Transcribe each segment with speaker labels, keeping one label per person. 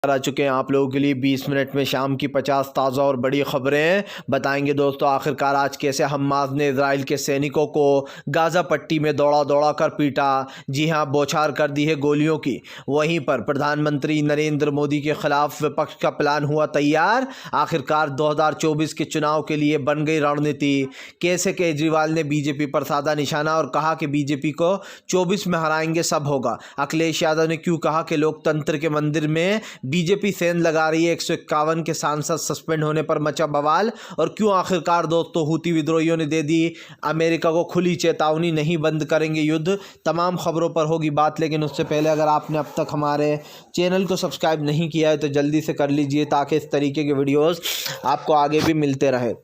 Speaker 1: आ चुके हैं आप लोगों के लिए 20 मिनट में शाम की 50 ताज़ा और बड़ी खबरें बताएंगे दोस्तों। आखिरकार आज कैसे हमास ने इजराइल के सैनिकों को गाज़ा पट्टी में दौड़ा दौड़ा कर पीटा। जी हां, बौछार कर दी है गोलियों की। वहीं पर प्रधानमंत्री नरेंद्र मोदी के खिलाफ विपक्ष का प्लान हुआ तैयार। आखिरकार 2024 के चुनाव के लिए बन गई रणनीति। कैसे केजरीवाल ने बीजेपी पर साधा निशाना और कहा कि बीजेपी को 24 में हराएंगे, सब होगा। अखिलेश यादव ने क्यों कहा कि लोकतंत्र के मंदिर में बीजेपी सेंध लगा रही है। 151 के सांसद सस्पेंड होने पर मचा बवाल। और क्यों आखिरकार दोस्तों हूती विद्रोहियों ने दे दी अमेरिका को खुली चेतावनी, नहीं बंद करेंगे युद्ध। तमाम खबरों पर होगी बात, लेकिन उससे पहले अगर आपने अब तक हमारे चैनल को सब्सक्राइब नहीं किया है तो जल्दी से कर लीजिए, ताकि इस तरीके के वीडियोस आपको आगे भी मिलते रहे।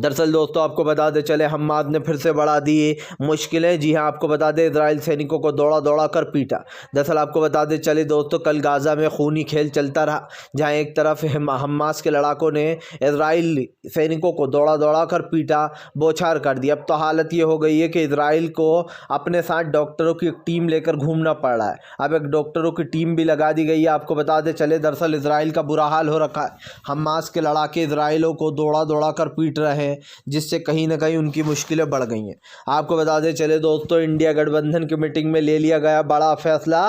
Speaker 1: दरअसल दोस्तों आपको बता दें चले, हमास ने फिर से बढ़ा दी मुश्किलें। जी हां, आपको बता दें इजराइल सैनिकों को दौड़ा दौड़ा कर पीटा। दरअसल आपको बता दें चले दोस्तों, कल गाज़ा में खूनी खेल चलता रहा, जहां एक तरफ हमास के लड़ाकों ने इजराइल सैनिकों को दौड़ा दौड़ा कर पीटा, बौछार कर दिया। अब तो हालत ये हो गई है कि इजराइल को अपने साथ डॉक्टरों की एक टीम लेकर घूमना पड़ रहा है। अब एक डॉक्टरों की टीम भी लगा दी गई है। आपको बता दें चले, दरअसल इजराइल का बुरा हाल हो रखा है। हमास के लड़ाके इजराइलों को दौड़ा दौड़ा कर पीट रहे हैं, जिससे कहीं ना कहीं उनकी मुश्किलें बढ़ गई हैं। आपको बता दें चले दोस्तों, इंडिया गठबंधन की मीटिंग में ले लिया गया बड़ा फैसला।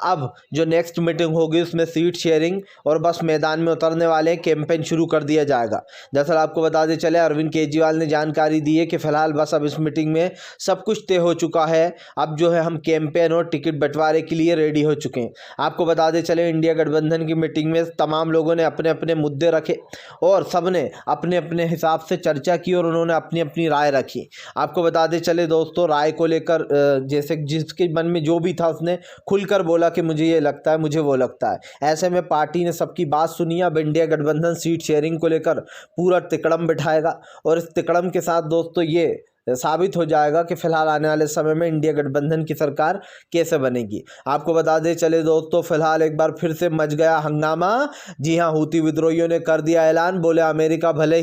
Speaker 1: अब जो नेक्स्ट मीटिंग होगी उसमें सीट शेयरिंग और बस मैदान में उतरने वाले कैंपेन शुरू कर दिया जाएगा। दरअसल आपको बता दें चले, अरविंद केजरीवाल ने जानकारी दी है कि फिलहाल बस अब इस मीटिंग में सब कुछ तय हो चुका है। अब जो है हम कैंपेन और टिकट बंटवारे के लिए रेडी हो चुके हैं। आपको बता दें चले, इंडिया गठबंधन की मीटिंग में तमाम लोगों ने अपने अपने मुद्दे रखे और सबने अपने अपने हिसाब से चर्चा की और उन्होंने अपनी अपनी राय रखी। आपको बताते चले दोस्तों, राय को लेकर जैसे जिसके मन में जो भी था उसने खुलकर बोला कि मुझे ये लगता है, मुझे वो लगता है। ऐसे में पार्टी ने सबकी बात सुनी। अब इंडिया गठबंधन सीट शेयरिंग को लेकर पूरा तिकड़म बिठाएगा और इस तिकड़म के साथ दोस्तों ये साबित हो जाएगा कि फिलहाल आने वाले समय में इंडिया गठबंधन की सरकार कैसे बनेगी। आपको बता दें चले दोस्तों, फिलहाल एक बार फिर से मच गया हंगामा। जी हां, हूती विद्रोहियों ने कर दिया ऐलान। बोले अमेरिका भले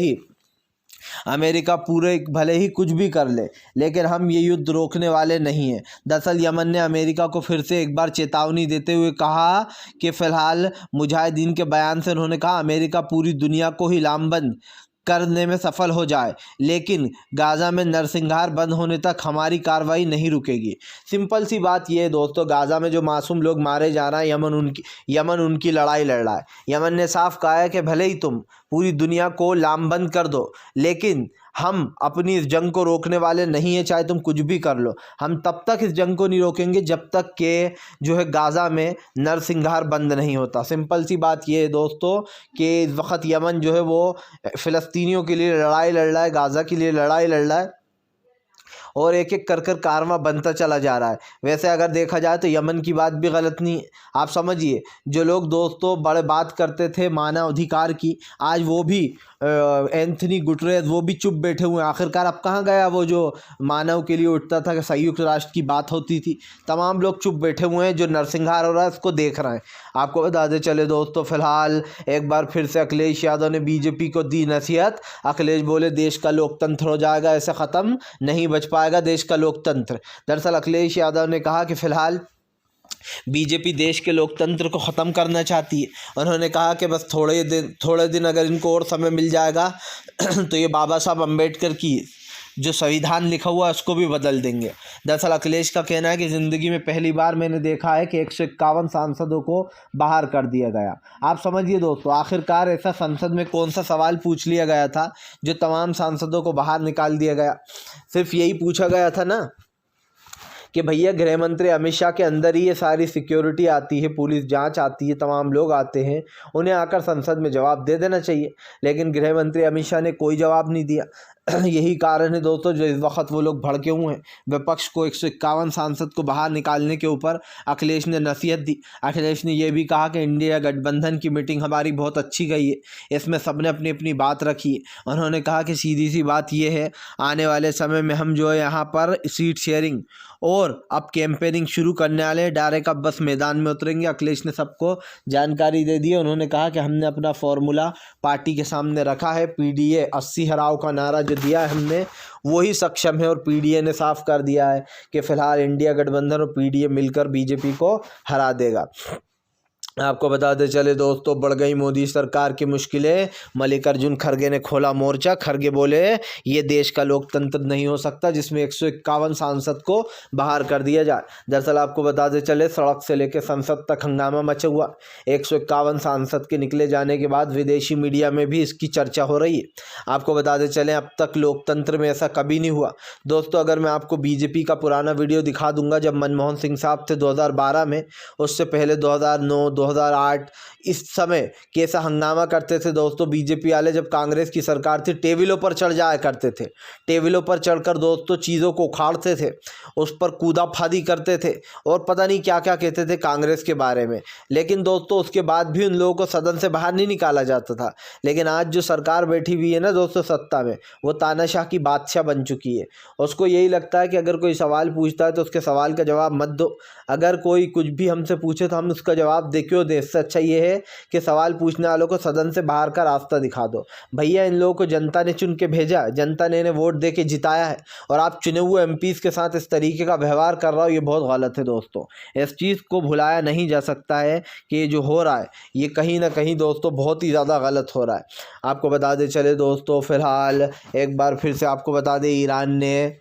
Speaker 1: ही कुछ भी कर ले, लेकिन हम ये युद्ध रोकने वाले नहीं हैं। दरअसल यमन ने अमेरिका को फिर से एक बार चेतावनी देते हुए कहा कि फिलहाल मुजाहिदीन के बयान से उन्होंने कहा अमेरिका पूरी दुनिया को ही लामबंद करने में सफल हो जाए, लेकिन गाज़ा में नरसंहार बंद होने तक हमारी कार्रवाई नहीं रुकेगी। सिंपल सी बात यह है दोस्तों, गाज़ा में जो मासूम लोग मारे जा रहे हैं, यमन उनकी लड़ाई लड़ रहा है। यमन ने साफ कहा है कि भले ही तुम पूरी दुनिया को लामबंद कर दो, लेकिन हम अपनी इस जंग को रोकने वाले नहीं हैं, चाहे तुम कुछ भी कर लो। हम तब तक इस जंग को नहीं रोकेंगे जब तक कि जो है गाज़ा में नरसंहार बंद नहीं होता। सिंपल सी बात यह है दोस्तों कि इस वक्त यमन जो है वो फ़िलिस्तीनियों के लिए लड़ाई लड़ रहा है, गाज़ा के लिए लड़ाई लड़ रहा है और एक एक कर कर कारवां बनता चला जा रहा है। वैसे अगर देखा जाए तो यमन की बात भी गलत नहीं है। आप समझिए, जो लोग दोस्तों बड़े बात करते थे मानव अधिकार की, आज वो भी एंथनी गुटरेस वो भी चुप बैठे हुए हैं। आखिरकार अब कहाँ गया वो जो मानव के लिए उठता था कि संयुक्त राष्ट्र की बात होती थी। तमाम लोग चुप बैठे हुए हैं, जो नरसंहार हो रहा है उसको देख रहे हैं। आपको बताते चले दोस्तों, फिलहाल एक बार फिर से अखिलेश यादव ने बीजेपी को दी नसीहत। अखिलेश बोले देश का लोकतंत्र हो जाएगा, ऐसे ख़त्म नहीं बच पाएगा देश का लोकतंत्र। दरअसल अखिलेश यादव ने कहा कि फिलहाल बीजेपी देश के लोकतंत्र को ख़त्म करना चाहती है। उन्होंने कहा कि बस थोड़े दिन अगर इनको और समय मिल जाएगा तो ये बाबा साहब अम्बेडकर की जो संविधान लिखा हुआ है उसको भी बदल देंगे। दरअसल अखिलेश का कहना है कि ज़िंदगी में पहली बार मैंने देखा है कि 151 सांसदों को बाहर कर दिया गया। आप समझिए दोस्तों, आखिरकार ऐसा संसद में कौन सा सवाल पूछ लिया गया था जो तमाम सांसदों को बाहर निकाल दिया गया। सिर्फ यही पूछा गया था ना कि भैया गृह मंत्री अमित शाह के अंदर ही ये सारी सिक्योरिटी आती है, पुलिस जांच आती है, तमाम लोग आते हैं, उन्हें आकर संसद में जवाब दे देना चाहिए। लेकिन गृह मंत्री अमित शाह ने कोई जवाब नहीं दिया। यही कारण है दोस्तों जो इस वक्त वो लोग भड़के हुए हैं। विपक्ष को 151 सांसद को बाहर निकालने के ऊपर अखिलेश ने नसीहत दी। अखिलेश ने यह भी कहा कि इंडिया गठबंधन की मीटिंग हमारी बहुत अच्छी गई है, इसमें सबने अपनी अपनी बात रखी है। उन्होंने कहा कि सीधी सी बात यह है, आने वाले समय में हम जो है यहाँ पर सीट शेयरिंग और अब कैंपेनिंग शुरू करने वाले हैं, डायरेक्ट अब बस मैदान में उतरेंगे। अखिलेश ने सबको जानकारी दे दी है। उन्होंने कहा कि हमने अपना फॉर्मूला पार्टी के सामने रखा है, पीडीए 80 हराओ का नारा जो दिया है हमने वही सक्षम है, और पीडीए ने साफ कर दिया है कि फिलहाल इंडिया गठबंधन और पीडीए मिलकर बीजेपी को हरा देगा। आपको बताते चले दोस्तों, बढ़ गई मोदी सरकार की मुश्किलें, मल्लिकार्जुन खड़गे ने खोला मोर्चा। खड़गे बोले ये देश का लोकतंत्र नहीं हो सकता जिसमें 151 सांसद को बाहर कर दिया जाए। दरअसल आपको बताते चले, सड़क से लेकर संसद तक हंगामा मचा हुआ। 151 सांसद के निकले जाने के बाद विदेशी मीडिया में भी इसकी चर्चा हो रही है। आपको बताते चले, अब तक लोकतंत्र में ऐसा कभी नहीं हुआ। दोस्तों अगर मैं आपको बीजेपी का पुराना वीडियो दिखा दूंगा जब मनमोहन सिंह साहब थे 2012 में, उससे पहले 2009, 2008 इस समय कैसा हंगामा करते थे दोस्तों बीजेपी वाले। जब कांग्रेस की सरकार थी टेबलों पर चढ़ जाया करते थे, टेबलों पर चढ़कर दोस्तों चीज़ों को उखाड़ते थे, उस पर कूदाफादी करते थे और पता नहीं क्या क्या कहते थे कांग्रेस के बारे में। लेकिन दोस्तों उसके बाद भी उन लोगों को सदन से बाहर नहीं निकाला जाता था। लेकिन आज जो सरकार बैठी हुई है ना दोस्तों सत्ता में, वो तानाशाह की बादशाह बन चुकी है। उसको यही लगता है कि अगर कोई सवाल पूछता है तो उसके सवाल का जवाब मत दो, अगर कोई कुछ भी हमसे पूछे तो हम उसका जवाब दे क्यों दें। इससे अच्छा ये है कि सवाल पूछने वालों को सदन से बाहर का रास्ता दिखा दो। भैया इन लोगों को जनता ने चुन के भेजा, जनता ने इन्हें वोट दे के जिताया है और आप चुने हुए एमपीज़ के साथ इस तरीके का व्यवहार कर रहा हो, ये बहुत गलत है दोस्तों। इस चीज़ को भुलाया नहीं जा सकता है कि ये जो हो रहा है ये कहीं ना कहीं दोस्तों बहुत ही ज़्यादा गलत हो रहा है। आपको बता दें चले दोस्तों, फिलहाल एक बार फिर से आपको बता दें, ईरान ने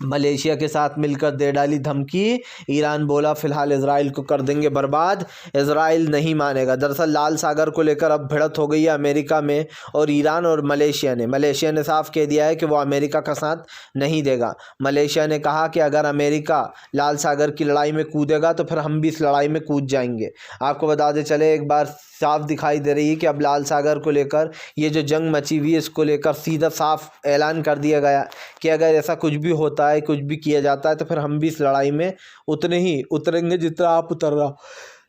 Speaker 1: मलेशिया के साथ मिलकर दे डाली धमकी। ईरान बोला फिलहाल इजराइल को कर देंगे बर्बाद। इजराइल नहीं मानेगा। दरअसल लाल सागर को लेकर अब भिड़त हो गई है अमेरिका में और ईरान और मलेशिया ने साफ कह दिया है कि वो अमेरिका का साथ नहीं देगा। मलेशिया ने कहा कि अगर अमेरिका लाल सागर की लड़ाई में कूदेगा तो फिर हम भी इस लड़ाई में कूद जाएंगे। आपको बताते चले, एक बार साफ दिखाई दे रही है कि अब लाल सागर को लेकर ये जो जंग मची हुई है इसको लेकर सीधा साफ ऐलान कर दिया गया कि अगर ऐसा कुछ भी होता है, कुछ भी किया जाता है तो फिर हम भी इस लड़ाई में उतने ही उतरेंगे जितना आप उतर रहा।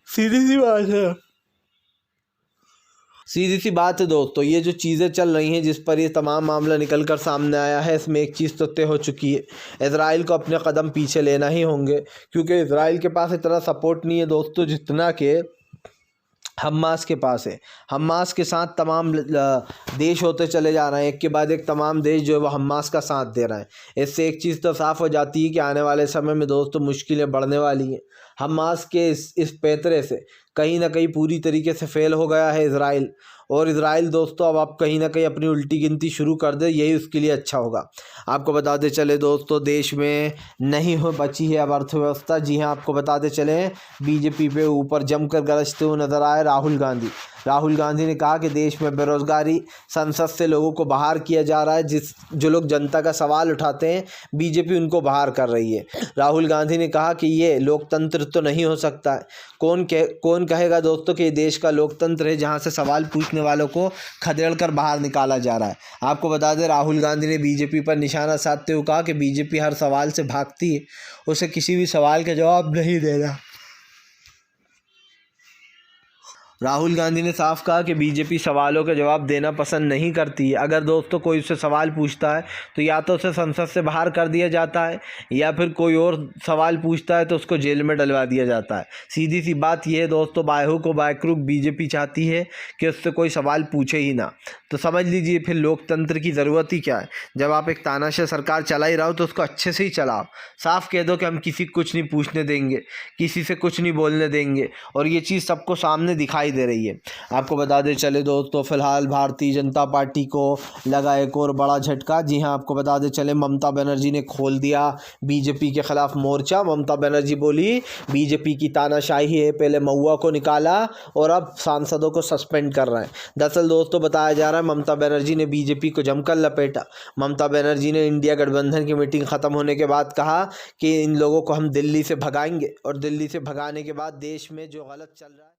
Speaker 1: सीधी सी बात है, सीधी सी बात है दोस्तों। ये जो चीज़ें चल रही हैं जिस पर ये तमाम मामला निकल कर सामने आया है, इसमें एक चीज़ तो तय हो चुकी है, इजराइल को अपने कदम पीछे लेना ही होंगे, क्योंकि इजराइल के पास इतना सपोर्ट नहीं है दोस्तों जितना कि हमास के पास है। हमास के साथ तमाम देश होते चले जा रहे हैं, एक के बाद एक तमाम देश जो है वो हमास का साथ दे रहे हैं। इससे एक चीज़ तो साफ़ हो जाती है कि आने वाले समय में दोस्तों मुश्किलें बढ़ने वाली हैं। हमास के इस पैतरे से कहीं ना कहीं पूरी तरीके से फेल हो गया है इजराइल, और इजराइल दोस्तों अब आप कहीं ना कहीं अपनी उल्टी गिनती शुरू कर दे, यही उसके लिए अच्छा होगा। आपको बताते चले दोस्तों, देश में नहीं हो बची है अब अर्थव्यवस्था। जी हाँ, आपको बताते चले, बीजेपी पे ऊपर जमकर गरजते हुए नजर आए राहुल गांधी ने कहा कि देश में बेरोजगारी, संसद से लोगों को बाहर किया जा रहा है। जो लोग जनता का सवाल उठाते हैं बीजेपी उनको बाहर कर रही है। राहुल गांधी ने कहा कि ये लोकतंत्र तो नहीं हो सकता है। कौन कहेगा दोस्तों कि ये देश का लोकतंत्र है जहां से सवाल पूछने वालों को खदेड़ कर बाहर निकाला जा रहा है। आपको बता दें, राहुल गांधी ने बीजेपी पर निशाना साधते हुए कहा कि बीजेपी हर सवाल से भागती है, उसे किसी भी सवाल का जवाब नहीं देना। राहुल गांधी ने साफ कहा कि बीजेपी सवालों का जवाब देना पसंद नहीं करती है। अगर दोस्तों कोई उससे सवाल पूछता है तो या तो उसे संसद से बाहर कर दिया जाता है, या फिर कोई और सवाल पूछता है तो उसको जेल में डलवा दिया जाता है। सीधी सी बात यह है दोस्तों, बायहुक व बायक्रुक बीजेपी चाहती है कि उससे कोई सवाल पूछे ही ना। तो समझ लीजिए फिर लोकतंत्र की ज़रूरत ही क्या है। जब आप एक तानाशाह सरकार चला ही रहो तो उसको अच्छे से ही चलाओ। साफ कह दो कि हम किसी को कुछ नहीं पूछने देंगे, किसी से कुछ नहीं बोलने देंगे, और ये चीज़ सबको सामने दिखाई दे रही है। आपको बता दें चले दोस्तों, फिलहाल भारतीय जनता पार्टी को लगा एक और बड़ा झटका। जी हां, आपको बता दें चले, ममता बनर्जी ने खोल दिया बीजेपी के खिलाफ मोर्चा। ममता बनर्जी बोली बीजेपी की तानाशाही है, पहले महुआ को निकाला और अब सांसदों को सस्पेंड कर रहे हैं। दरअसल दोस्तों बताया जा रहा है ममता बनर्जी ने बीजेपी को जमकर लपेटा। ममता बनर्जी ने इंडिया गठबंधन की मीटिंग खत्म होने के बाद कहा कि इन लोगों को हम दिल्ली से भगाएंगे, और दिल्ली से भगाने के बाद देश में जो गलत चल रहा है